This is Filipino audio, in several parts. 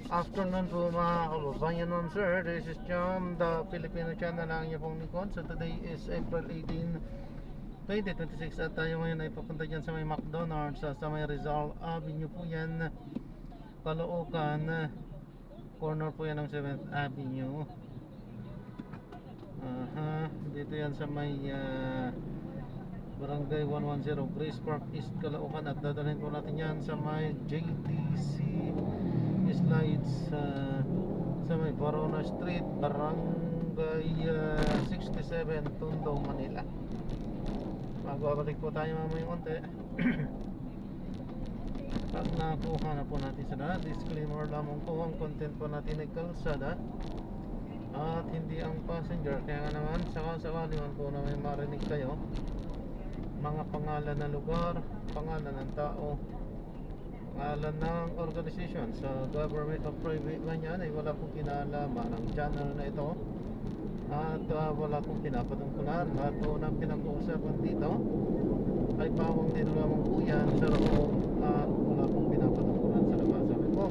afternoon po mga kababayan, ma'am sir. This is John, the Filipino channel ng inyo pong Nikon. So today is April 18, 2026 at tayo ngayon ay papunta dyan sa may McDonald's sa may Rizal Avenue po yan, Caloocan. Corner po yan ng 7th Avenue. Dito yan sa may Barangay 110 Grace Park East, Caloocan. At dadalhin po natin yan sa may JTC Slides sa may Barona Street, Barangay 67, Tondo, Manila. Magbabalik po tayo mamaya konti. Pag nakuha na po natin sa lahat, disclaimer lamang po, ang content po natin ay kalsada at hindi ang passenger. Kaya nga naman sakasakali man po na may marinig kayo mga pangalan ng lugar, pangalan ng tao, pangalan ng organization sa government o private man yan, ay wala pong kinalaman ng channel na ito at wala pong pinapatungkulan. Lahat po ng pinag-uusapan dito ay pawang din lamang po yan sa loob at wala pong pinapatungkulan sa labas. Sabi po,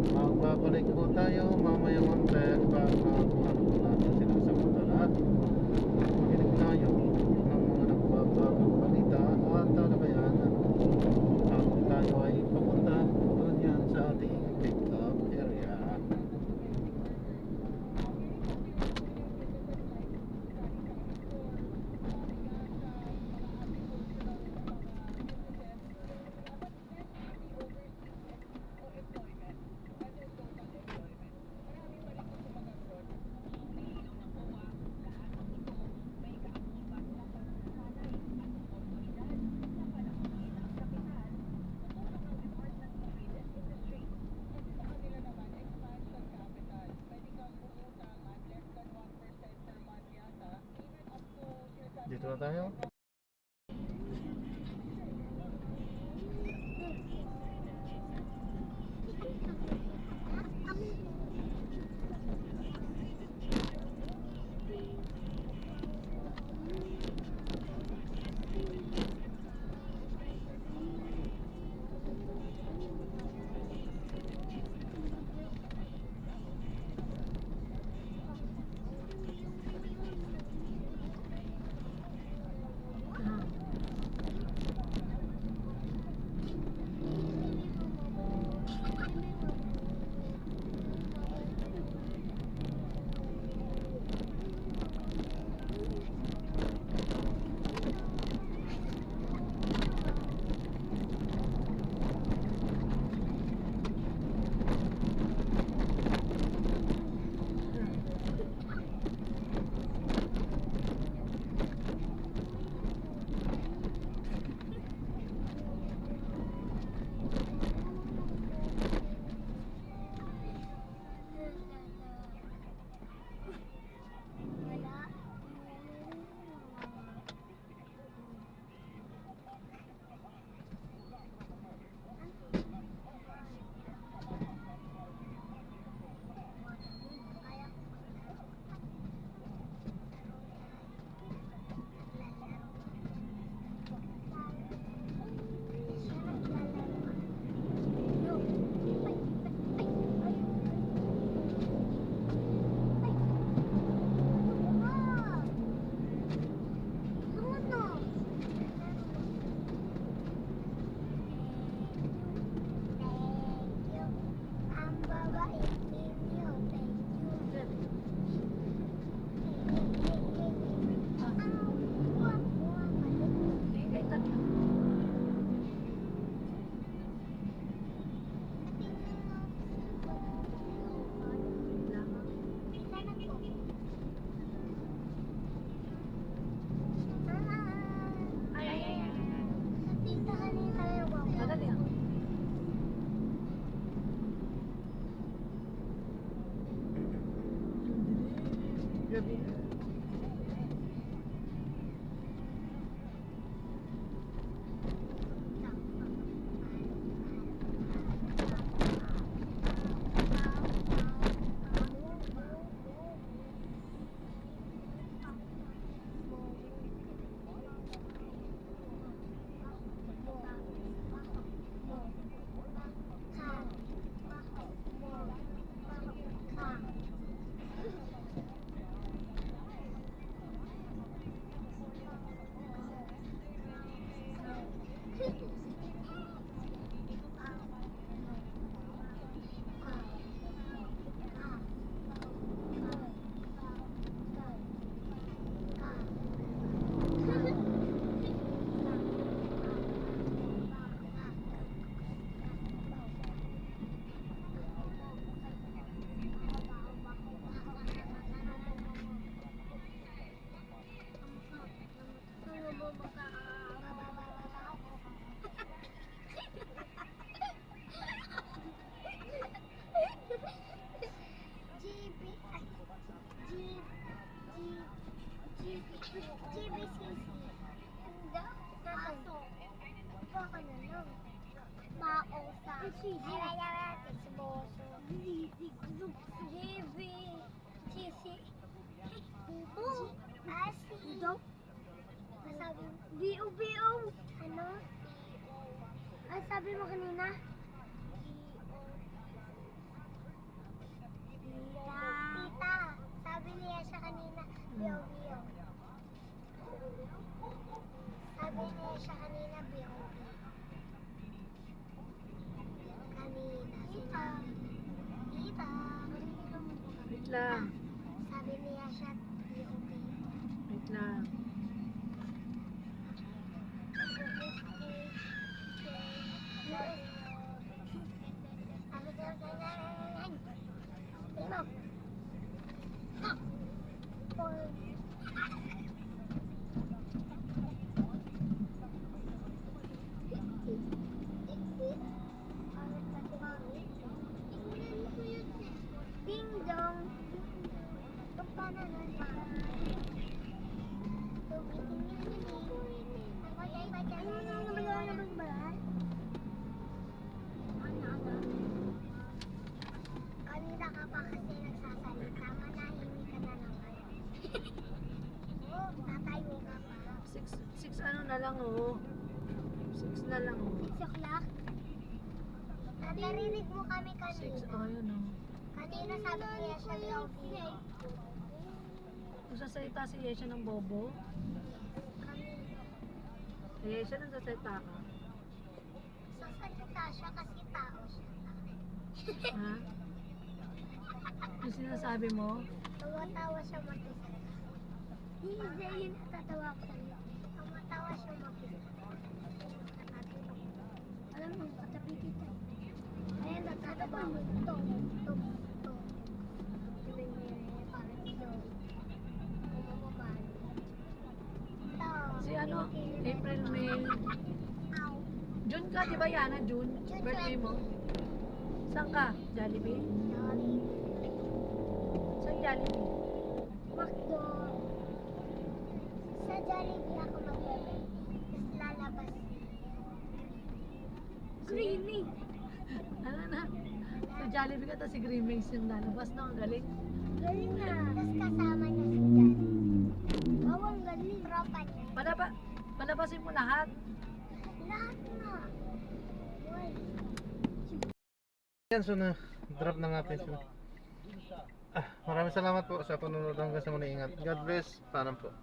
magbabalik po tayo mamaya konti pag nakuha na po natin sila sa madala. Makinig tayo ng mga nagbabagong balita at talakayan at tayo ay papunta doon yan sa ating pick up area. Dito na tayo. B.O. Ano? Ano sabi mo kanina? Tita. Sabi niya siya kanina. B.O. Sabi niya siya kanina. B.O. Kanina. Tita. Tita. Wait lang. Sabi niya siya. B.O. Wait lang. Ding dong. Paano nun? Kanina ka pa kasi nagsasalita, manahimik ka na naman. Tatayo ka pa. 6 ano na lang oh. 6 na lang oh. 6 o'clock? Narinig mo kami 6 kanina. oh yun oh. Kanina sabi niya siya B.O. Kung sasalita si Yesha ng bobo, Kanina. si Yesha nang sasalita ka. Sasalita siya kasi tao siya. Ha? Yung sinasabi mo, Tumatawa siya mag-isa. Hindi, yun natatawa ko sa'yo. Tumatawa siya mag-isa. Alam mo, katabi kita. Ayan, natatawa mo. Ito. Sabi niya, parang ito. Kumamamahal. Ito. si ano, April, May, Ow. June ka, di ba Yana? June? Birthday mo? Saan ka? Jollibee? Sorry. Saan Jollibee? Makdo. Sa Jollibee ako magbebe. Tapos lalabas. Creamy. Ano na? Sa Jollibee ka, tapos si Grimace yung lalabas na, ang galing. Galing na. Tapos kasama niya si Jollibee. Oo, ang galing. Tropa niya. Palabasin mo lahat. Lahat na. Uy. Yan, so na drop na natin sila. Maraming salamat po sa panonood hanggang sa muli. Ingat. God bless. Paalam po.